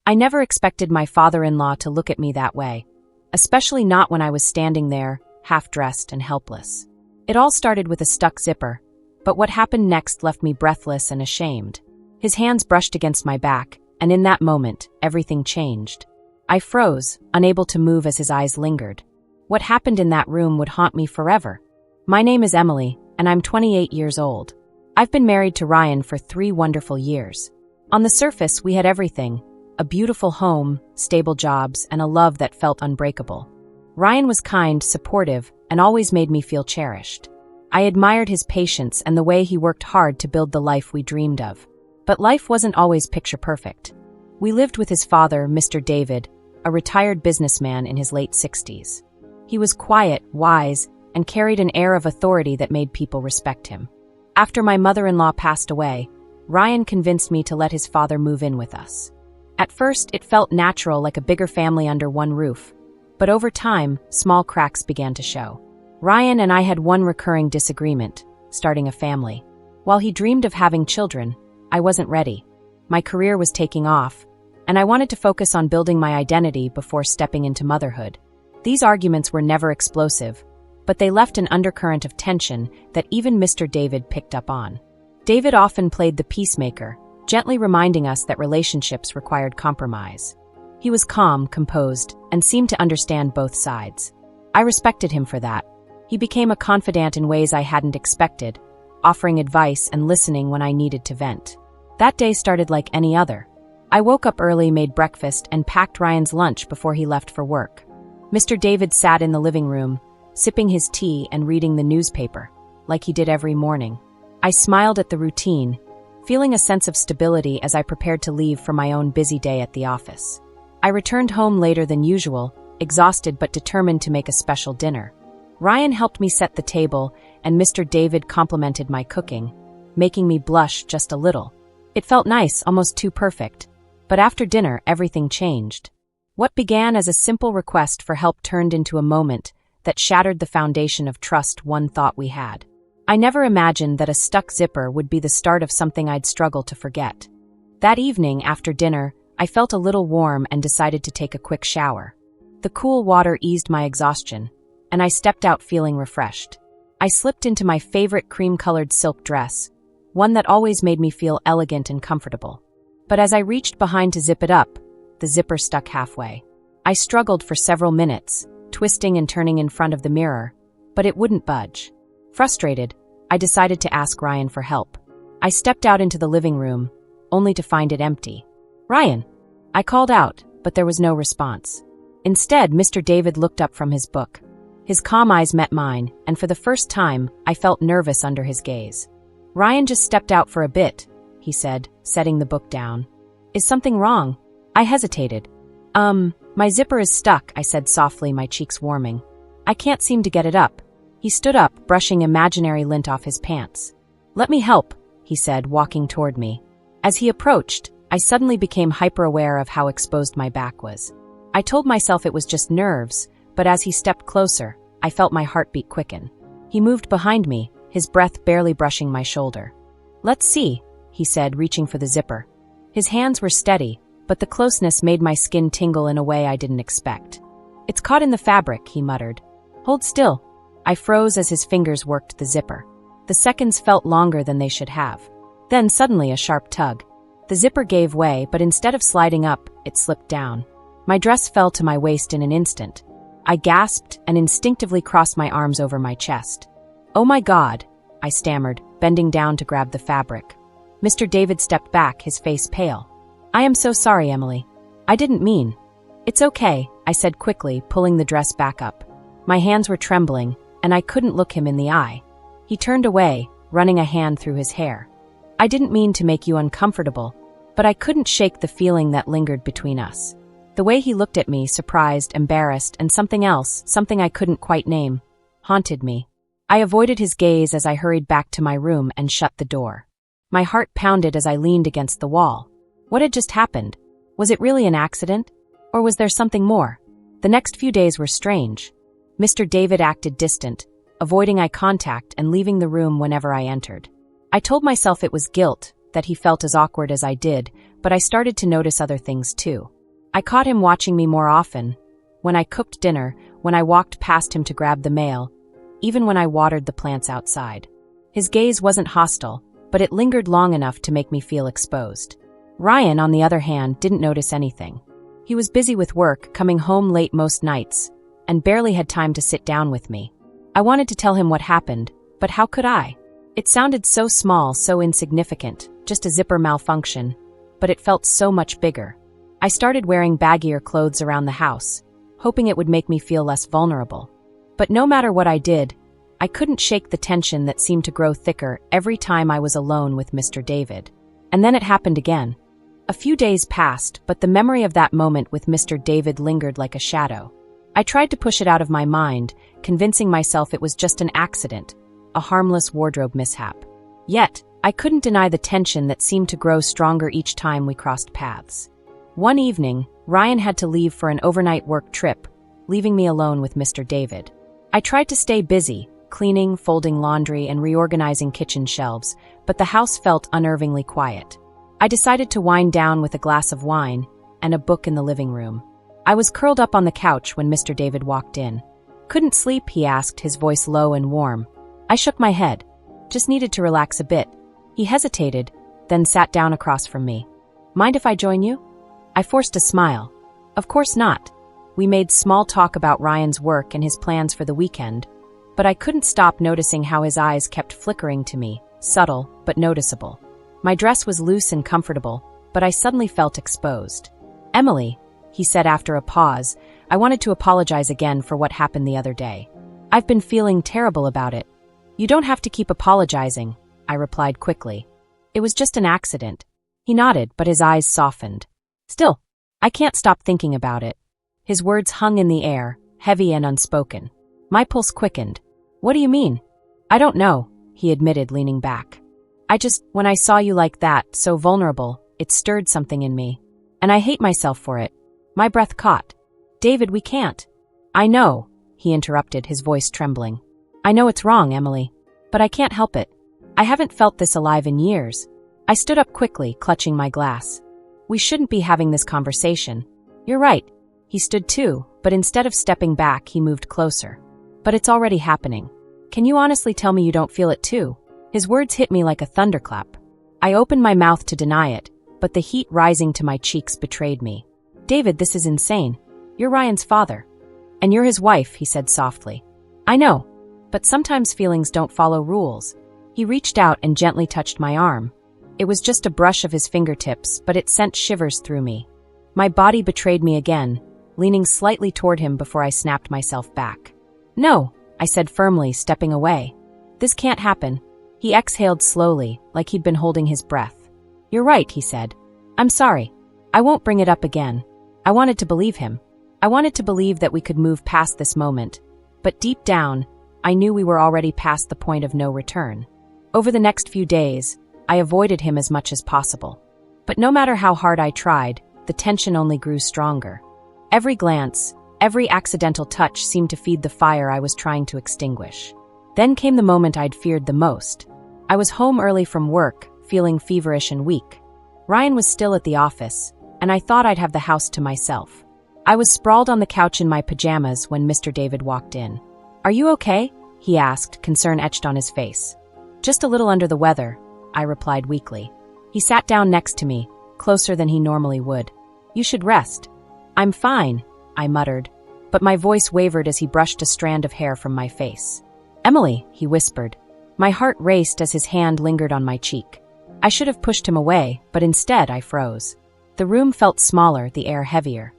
I never expected my father-in-law to look at me that way, especially not when I was standing there, half-dressed and helpless. It all started with a stuck zipper, but what happened next left me breathless and ashamed. His hands brushed against my back, and in that moment, everything changed. I froze, unable to move as his eyes lingered. What happened in that room would haunt me forever. My name is Emily, and I'm 28 years old. I've been married to Ryan for 3 wonderful years. On the surface, we had everything: a beautiful home, stable jobs, and a love that felt unbreakable. Ryan was kind, supportive, and always made me feel cherished. I admired his patience and the way he worked hard to build the life we dreamed of. But life wasn't always picture-perfect. We lived with his father, Mr. David, a retired businessman in his late 60s. He was quiet, wise, and carried an air of authority that made people respect him. After my mother-in-law passed away, Ryan convinced me to let his father move in with us. At first, it felt natural, like a bigger family under one roof, but over time, small cracks began to show. Ryan and I had one recurring disagreement: starting a family. While he dreamed of having children, I wasn't ready. My career was taking off, and I wanted to focus on building my identity before stepping into motherhood. These arguments were never explosive, but they left an undercurrent of tension that even Mr. David picked up on. David often played the peacemaker, gently reminding us that relationships required compromise. He was calm, composed, and seemed to understand both sides. I respected him for that. He became a confidant in ways I hadn't expected, offering advice and listening when I needed to vent. That day started like any other. I woke up early, made breakfast, and packed Ryan's lunch before he left for work. Mr. David sat in the living room, sipping his tea and reading the newspaper, like he did every morning. I smiled at the routine, feeling a sense of stability as I prepared to leave for my own busy day at the office. I returned home later than usual, exhausted but determined to make a special dinner. Ryan helped me set the table, and Mr. David complimented my cooking, making me blush just a little. It felt nice, almost too perfect. But after dinner, everything changed. What began as a simple request for help turned into a moment that shattered the foundation of trust one thought we had. I never imagined that a stuck zipper would be the start of something I'd struggle to forget. That evening, after dinner, I felt a little warm and decided to take a quick shower. The cool water eased my exhaustion, and I stepped out feeling refreshed. I slipped into my favorite cream-colored silk dress, one that always made me feel elegant and comfortable. But as I reached behind to zip it up, the zipper stuck halfway. I struggled for several minutes, twisting and turning in front of the mirror, but it wouldn't budge. Frustrated, I decided to ask Ryan for help. I stepped out into the living room, only to find it empty. "Ryan!" I called out, but there was no response. Instead, Mr. David looked up from his book. His calm eyes met mine, and for the first time, I felt nervous under his gaze. "Ryan just stepped out for a bit," he said, setting the book down. "Is something wrong?" I hesitated. My zipper is stuck," I said softly, my cheeks warming. "I can't seem to get it up." He stood up, brushing imaginary lint off his pants. "Let me help," he said, walking toward me. As he approached, I suddenly became hyper-aware of how exposed my back was. I told myself it was just nerves, but as he stepped closer, I felt my heartbeat quicken. He moved behind me, his breath barely brushing my shoulder. "Let's see," he said, reaching for the zipper. His hands were steady, but the closeness made my skin tingle in a way I didn't expect. "It's caught in the fabric," he muttered. "Hold still." I froze as his fingers worked the zipper. The seconds felt longer than they should have. Then suddenly a sharp tug. The zipper gave way, but instead of sliding up, it slipped down. My dress fell to my waist in an instant. I gasped and instinctively crossed my arms over my chest. "Oh my God," I stammered, bending down to grab the fabric. Mr. David stepped back, his face pale. "I am so sorry, Emily. I didn't mean." "It's okay," I said quickly, pulling the dress back up. My hands were trembling, and I couldn't look him in the eye. He turned away, running a hand through his hair. "I didn't mean to make you uncomfortable," but I couldn't shake the feeling that lingered between us. The way he looked at me, surprised, embarrassed, and something else, something I couldn't quite name, haunted me. I avoided his gaze as I hurried back to my room and shut the door. My heart pounded as I leaned against the wall. What had just happened? Was it really an accident? Or was there something more? The next few days were strange. Mr. David acted distant, avoiding eye contact and leaving the room whenever I entered. I told myself it was guilt, that he felt as awkward as I did, but I started to notice other things too. I caught him watching me more often. When I cooked dinner, when I walked past him to grab the mail, even when I watered the plants outside. His gaze wasn't hostile, but it lingered long enough to make me feel exposed. Ryan, on the other hand, didn't notice anything. He was busy with work, coming home late most nights, and barely had time to sit down with me. I wanted to tell him what happened, but how could I? It sounded so small, so insignificant, just a zipper malfunction, but it felt so much bigger. I started wearing baggier clothes around the house, hoping it would make me feel less vulnerable. But no matter what I did, I couldn't shake the tension that seemed to grow thicker every time I was alone with Mr. David. And then it happened again. A few days passed, but the memory of that moment with Mr. David lingered like a shadow. I tried to push it out of my mind, convincing myself it was just an accident, a harmless wardrobe mishap. Yet, I couldn't deny the tension that seemed to grow stronger each time we crossed paths. One evening, Ryan had to leave for an overnight work trip, leaving me alone with Mr. David. I tried to stay busy, cleaning, folding laundry, and reorganizing kitchen shelves, but the house felt unnervingly quiet. I decided to wind down with a glass of wine and a book in the living room. I was curled up on the couch when Mr. David walked in. "Couldn't sleep?" he asked, his voice low and warm. I shook my head. Just needed to relax a bit. He hesitated, then sat down across from me. "Mind if I join you?" I forced a smile. "Of course not." We made small talk about Ryan's work and his plans for the weekend, but I couldn't stop noticing how his eyes kept flickering to me, subtle but noticeable. My dress was loose and comfortable, but I suddenly felt exposed. "Emily," he said after a pause, "I wanted to apologize again for what happened the other day. I've been feeling terrible about it." "You don't have to keep apologizing," I replied quickly. "It was just an accident." He nodded, but his eyes softened. "Still, I can't stop thinking about it." His words hung in the air, heavy and unspoken. My pulse quickened. "What do you mean?" "I don't know," he admitted, leaning back. When I saw you like that, so vulnerable, it stirred something in me. And I hate myself for it." My breath caught. "David, we can't." "I know," he interrupted, his voice trembling. "I know it's wrong, Emily. But I can't help it. I haven't felt this alive in years." I stood up quickly, clutching my glass. "We shouldn't be having this conversation." "You're right." He stood too, but instead of stepping back, he moved closer. "But it's already happening. Can you honestly tell me you don't feel it too?" His words hit me like a thunderclap. I opened my mouth to deny it, but the heat rising to my cheeks betrayed me. "David, this is insane. You're Ryan's father. And you're his wife," he said softly. "I know. But sometimes feelings don't follow rules." He reached out and gently touched my arm. It was just a brush of his fingertips, but it sent shivers through me. My body betrayed me again, leaning slightly toward him before I snapped myself back. "No," I said firmly, stepping away. "This can't happen." He exhaled slowly, like he'd been holding his breath. "You're right," he said. "I'm sorry. I won't bring it up again." I wanted to believe him. I wanted to believe that we could move past this moment. But deep down, I knew we were already past the point of no return. Over the next few days, I avoided him as much as possible. But no matter how hard I tried, the tension only grew stronger. Every glance, every accidental touch seemed to feed the fire I was trying to extinguish. Then came the moment I'd feared the most. I was home early from work, feeling feverish and weak. Ryan was still at the office, and I thought I'd have the house to myself. I was sprawled on the couch in my pajamas when Mr. David walked in. "Are you okay?" he asked, concern etched on his face. "Just a little under the weather," I replied weakly. He sat down next to me, closer than he normally would. "You should rest." "I'm fine," I muttered, but my voice wavered as he brushed a strand of hair from my face. "Emily," he whispered. My heart raced as his hand lingered on my cheek. I should have pushed him away, but instead I froze. The room felt smaller, the air heavier.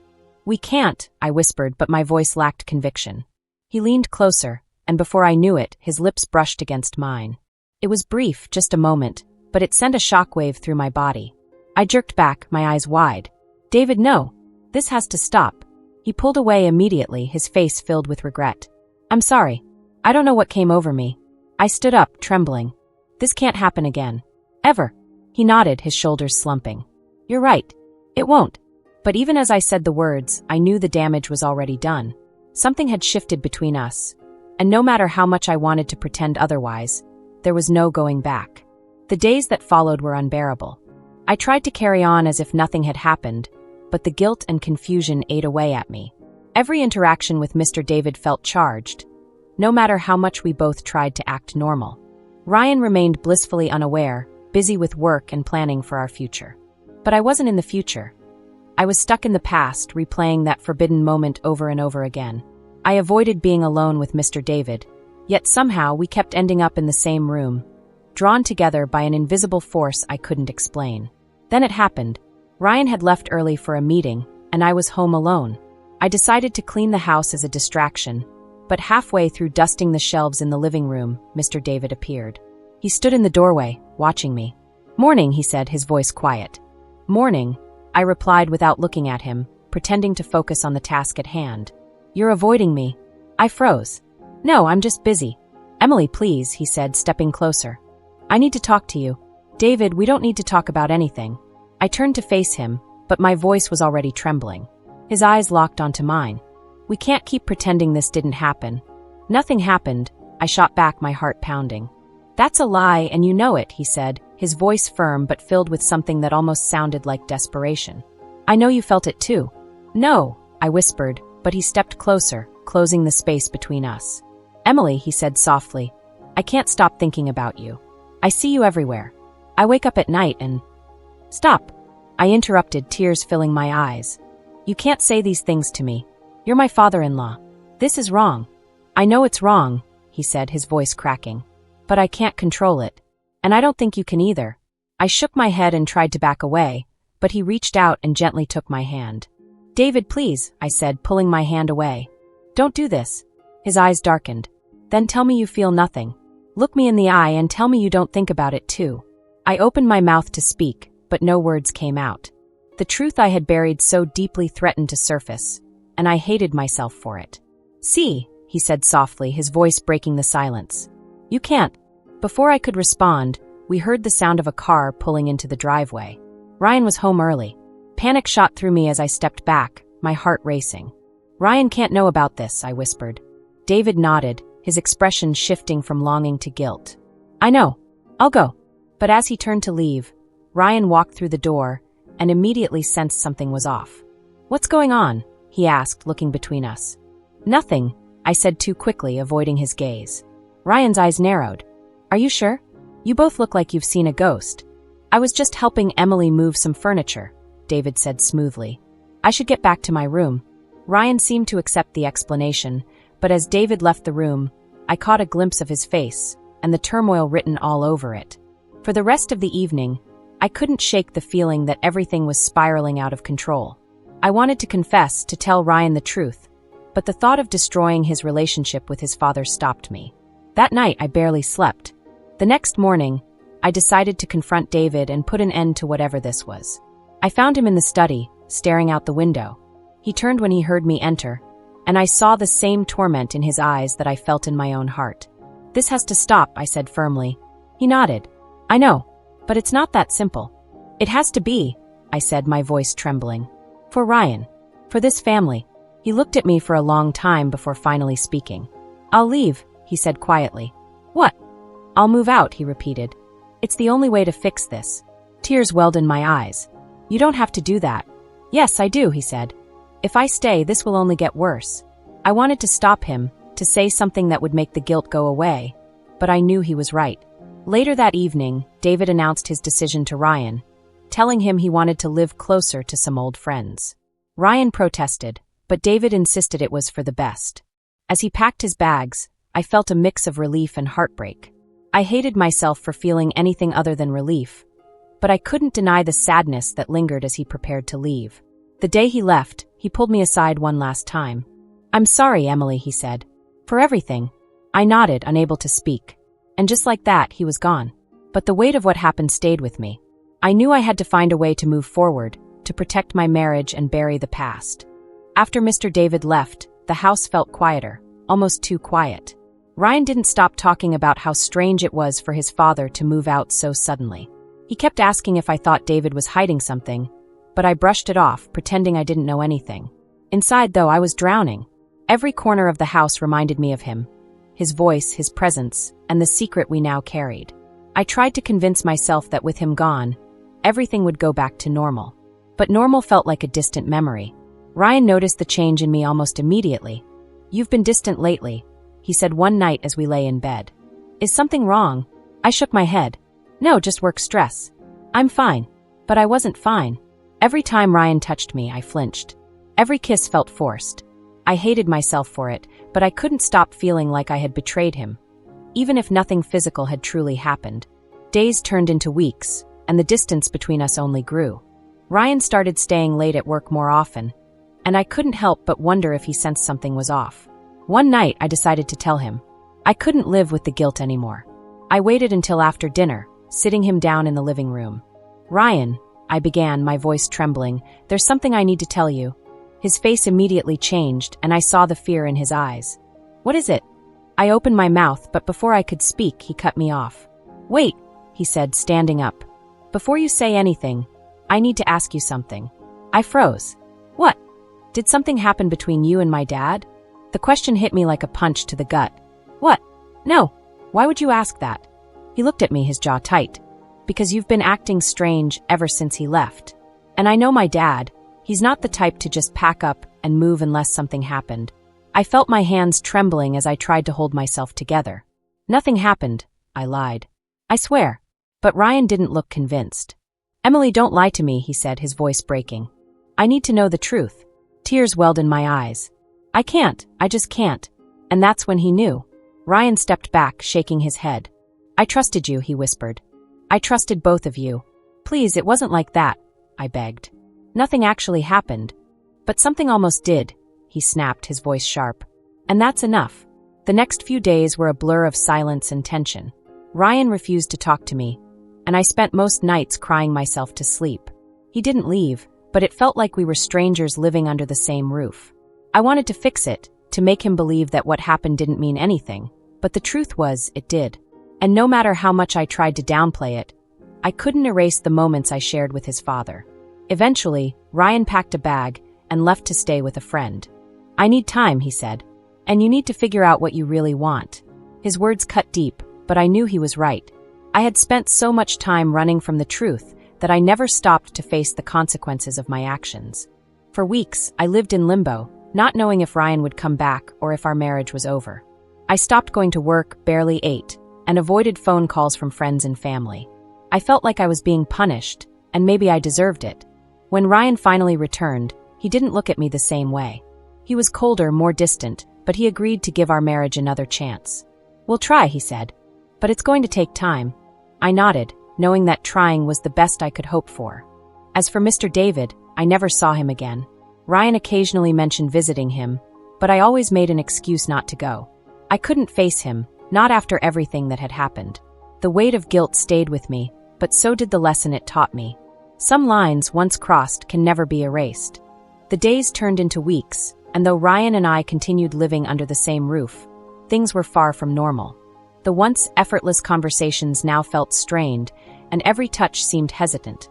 "We can't," I whispered, but my voice lacked conviction. He leaned closer, and before I knew it, his lips brushed against mine. It was brief, just a moment, but it sent a shockwave through my body. I jerked back, my eyes wide. "David, no. This has to stop." He pulled away immediately, his face filled with regret. "I'm sorry. I don't know what came over me." I stood up, trembling. "This can't happen again. Ever." He nodded, his shoulders slumping. "You're right. It won't." But even as I said the words, I knew the damage was already done. Something had shifted between us, and no matter how much I wanted to pretend otherwise, there was no going back. The days that followed were unbearable. I tried to carry on as if nothing had happened, but the guilt and confusion ate away at me. Every interaction with Mr. David felt charged, no matter how much we both tried to act normal. Ryan remained blissfully unaware, busy with work and planning for our future. But I wasn't in the future. I was stuck in the past, replaying that forbidden moment over and over again. I avoided being alone with Mr. David, yet somehow we kept ending up in the same room, drawn together by an invisible force I couldn't explain. Then it happened. Ryan had left early for a meeting, and I was home alone. I decided to clean the house as a distraction, but halfway through dusting the shelves in the living room, Mr. David appeared. He stood in the doorway, watching me. "Morning," he said, his voice quiet. "Morning," I replied without looking at him, pretending to focus on the task at hand. "You're avoiding me." I froze. "No, I'm just busy." "Emily, please," he said, stepping closer. "I need to talk to you." "David, we don't need to talk about anything." I turned to face him, but my voice was already trembling. His eyes locked onto mine. "We can't keep pretending this didn't happen." "Nothing happened," I shot back, my heart pounding. "That's a lie, and you know it," he said, his voice firm but filled with something that almost sounded like desperation. "I know you felt it too." "No," I whispered, but he stepped closer, closing the space between us. "Emily," he said softly, "I can't stop thinking about you. I see you everywhere. I wake up at night and—" "Stop," I interrupted, tears filling my eyes. "You can't say these things to me. You're my father-in-law. This is wrong." "I know it's wrong," he said, his voice cracking. "But I can't control it. And I don't think you can either." I shook my head and tried to back away, but he reached out and gently took my hand. "David, please," I said, pulling my hand away. "Don't do this." His eyes darkened. "Then tell me you feel nothing. Look me in the eye and tell me you don't think about it too." I opened my mouth to speak, but no words came out. The truth I had buried so deeply threatened to surface, and I hated myself for it. "See," he said softly, his voice breaking the silence. "You can't." Before I could respond, we heard the sound of a car pulling into the driveway. Ryan was home early. Panic shot through me as I stepped back, my heart racing. "Ryan can't know about this," I whispered. David nodded, his expression shifting from longing to guilt. "I know. I'll go." But as he turned to leave, Ryan walked through the door and immediately sensed something was off. "What's going on?" he asked, looking between us. "Nothing," I said too quickly, avoiding his gaze. Ryan's eyes narrowed. "Are you sure? You both look like you've seen a ghost." "I was just helping Emily move some furniture," David said smoothly. "I should get back to my room." Ryan seemed to accept the explanation, but as David left the room, I caught a glimpse of his face, and the turmoil written all over it. For the rest of the evening, I couldn't shake the feeling that everything was spiraling out of control. I wanted to confess, to tell Ryan the truth, but the thought of destroying his relationship with his father stopped me. That night, I barely slept. The next morning, I decided to confront David and put an end to whatever this was. I found him in the study, staring out the window. He turned when he heard me enter, and I saw the same torment in his eyes that I felt in my own heart. "This has to stop," I said firmly. He nodded. "I know, but it's not that simple." "It has to be," I said, my voice trembling. "For Ryan. For this family." He looked at me for a long time before finally speaking. "I'll leave," he said quietly. "What?" "I'll move out," he repeated. "It's the only way to fix this." Tears welled in my eyes. "You don't have to do that." "Yes, I do," he said. "If I stay, this will only get worse." I wanted to stop him, to say something that would make the guilt go away, but I knew he was right. Later that evening, David announced his decision to Ryan, telling him he wanted to live closer to some old friends. Ryan protested, but David insisted it was for the best. As he packed his bags, I felt a mix of relief and heartbreak. I hated myself for feeling anything other than relief, but I couldn't deny the sadness that lingered as he prepared to leave. The day he left, he pulled me aside one last time. "I'm sorry, Emily," he said. "For everything." I nodded, unable to speak. And just like that, he was gone. But the weight of what happened stayed with me. I knew I had to find a way to move forward, to protect my marriage and bury the past. After Mr. David left, the house felt quieter, almost too quiet. Ryan didn't stop talking about how strange it was for his father to move out so suddenly. He kept asking if I thought David was hiding something, but I brushed it off, pretending I didn't know anything. Inside, though, I was drowning. Every corner of the house reminded me of him, his voice, his presence, and the secret we now carried. I tried to convince myself that with him gone, everything would go back to normal. but normal felt like a distant memory. Ryan noticed the change in me almost immediately. "You've been distant lately," he said one night as we lay in bed. "Is something wrong?" I shook my head. "No, just work stress. I'm fine." But I wasn't fine. Every time Ryan touched me, I flinched. Every kiss felt forced. I hated myself for it, but I couldn't stop feeling like I had betrayed him, even if nothing physical had truly happened. Days turned into weeks, and the distance between us only grew. Ryan started staying late at work more often, and I couldn't help but wonder if he sensed something was off. One night, I decided to tell him. I couldn't live with the guilt anymore. I waited until after dinner, sitting him down in the living room. "Ryan," I began, my voice trembling, "there's something I need to tell you." His face immediately changed, and I saw the fear in his eyes. "What is it?" I opened my mouth, but before I could speak, he cut me off. "Wait," he said, standing up. "Before you say anything, I need to ask you something." I froze. "What? Did something happen between you and my dad?" The question hit me like a punch to the gut. "What? No. Why would you ask that?" He looked at me, his jaw tight. "Because you've been acting strange ever since he left. And I know my dad. He's not the type to just pack up and move unless something happened." I felt my hands trembling as I tried to hold myself together. "Nothing happened," I lied. "I swear." But Ryan didn't look convinced. "Emily, don't lie to me," he said, his voice breaking. "I need to know the truth." Tears welled in my eyes. "I can't. I just can't." And that's when he knew. Ryan stepped back, shaking his head. "I trusted you," he whispered. "I trusted both of you." "Please, it wasn't like that," I begged. "Nothing actually happened. But something almost did," he snapped, his voice sharp. "And that's enough." The next few days were a blur of silence and tension. Ryan refused to talk to me, and I spent most nights crying myself to sleep. He didn't leave, but it felt like we were strangers living under the same roof. I wanted to fix it, to make him believe that what happened didn't mean anything, but the truth was, it did. And no matter how much I tried to downplay it, I couldn't erase the moments I shared with his father. Eventually, Ryan packed a bag and left to stay with a friend. "I need time," he said, "and you need to figure out what you really want." His words cut deep, but I knew he was right. I had spent so much time running from the truth that I never stopped to face the consequences of my actions. For weeks, I lived in limbo, not knowing if Ryan would come back or if our marriage was over. I stopped going to work, barely ate, and avoided phone calls from friends and family. I felt like I was being punished, and maybe I deserved it. When Ryan finally returned, he didn't look at me the same way. He was colder, more distant, but he agreed to give our marriage another chance. "We'll try," he said, "but it's going to take time." I nodded, knowing that trying was the best I could hope for. As for Mr. David, I never saw him again. Ryan occasionally mentioned visiting him, but I always made an excuse not to go. I couldn't face him, not after everything that had happened. The weight of guilt stayed with me, but so did the lesson it taught me. Some lines, once crossed, can never be erased. The days turned into weeks, and though Ryan and I continued living under the same roof, things were far from normal. The once effortless conversations now felt strained, and every touch seemed hesitant,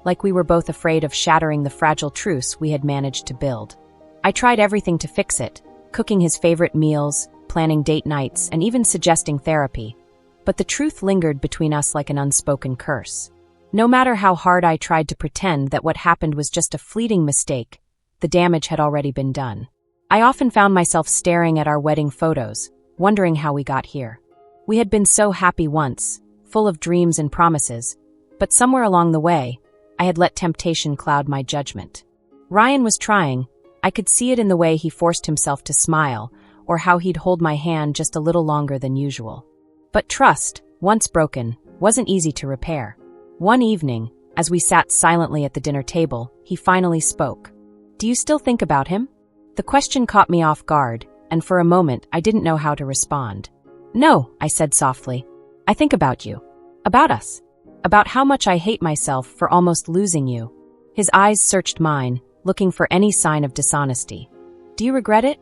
like we were both afraid of shattering the fragile truce we had managed to build. I tried everything to fix it, cooking his favorite meals, planning date nights, and even suggesting therapy. But the truth lingered between us like an unspoken curse. No matter how hard I tried to pretend that what happened was just a fleeting mistake, the damage had already been done. I often found myself staring at our wedding photos, wondering how we got here. We had been so happy once, full of dreams and promises, but somewhere along the way, I had let temptation cloud my judgment. Ryan was trying. I could see it in the way he forced himself to smile, or how he'd hold my hand just a little longer than usual. But trust, once broken, wasn't easy to repair. One evening, as we sat silently at the dinner table, he finally spoke. "Do you still think about him?" The question caught me off guard, and for a moment I didn't know how to respond. "No," I said softly. "I think about you. About us. About how much I hate myself for almost losing you." His eyes searched mine, looking for any sign of dishonesty. "Do you regret it?"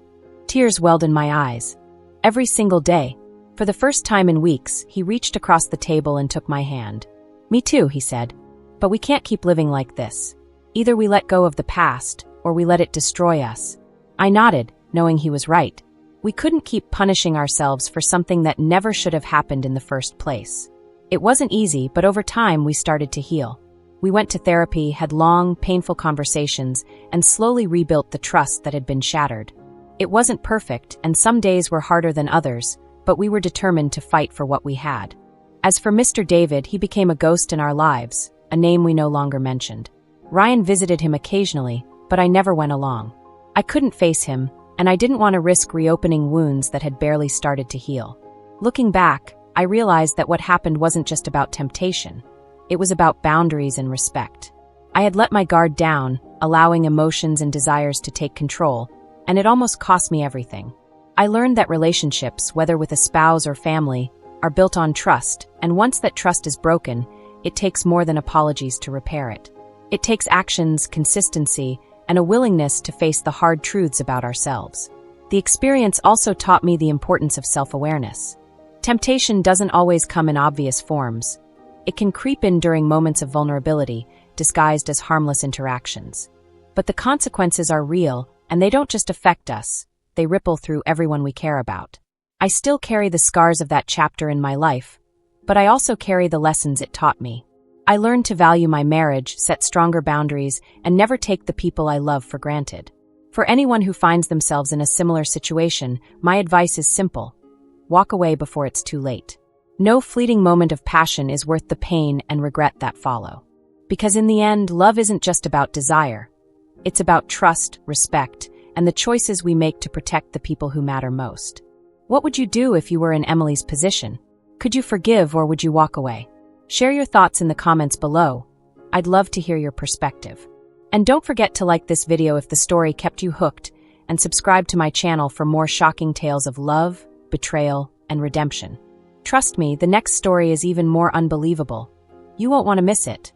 Tears welled in my eyes. Every single day. For the first time in weeks, he reached across the table and took my hand. "Me too," he said. "But we can't keep living like this. Either we let go of the past, or we let it destroy us." I nodded, knowing he was right. We couldn't keep punishing ourselves for something that never should have happened in the first place. It wasn't easy, but over time we started to heal. We went to therapy, had long, painful conversations, and slowly rebuilt the trust that had been shattered. It wasn't perfect, and some days were harder than others, but we were determined to fight for what we had. As for Mr. David, he became a ghost in our lives, a name we no longer mentioned. Ryan visited him occasionally, but I never went along. I couldn't face him, and I didn't want to risk reopening wounds that had barely started to heal. Looking back, I realized that what happened wasn't just about temptation. It was about boundaries and respect. I had let my guard down, allowing emotions and desires to take control, and it almost cost me everything. I learned that relationships, whether with a spouse or family, are built on trust, and once that trust is broken, it takes more than apologies to repair it. It takes actions, consistency, and a willingness to face the hard truths about ourselves. The experience also taught me the importance of self-awareness. Temptation doesn't always come in obvious forms. It can creep in during moments of vulnerability, disguised as harmless interactions. But the consequences are real, and they don't just affect us, they ripple through everyone we care about. I still carry the scars of that chapter in my life, but I also carry the lessons it taught me. I learned to value my marriage, set stronger boundaries, and never take the people I love for granted. For anyone who finds themselves in a similar situation, my advice is simple. Walk away before it's too late. No fleeting moment of passion is worth the pain and regret that follow. Because in the end, love isn't just about desire. It's about trust, respect, and the choices we make to protect the people who matter most. What would you do if you were in Emily's position? Could you forgive or would you walk away? Share your thoughts in the comments below. I'd love to hear your perspective. And don't forget to like this video if the story kept you hooked, and subscribe to my channel for more shocking tales of love, betrayal, and redemption. Trust me, the next story is even more unbelievable. You won't want to miss it.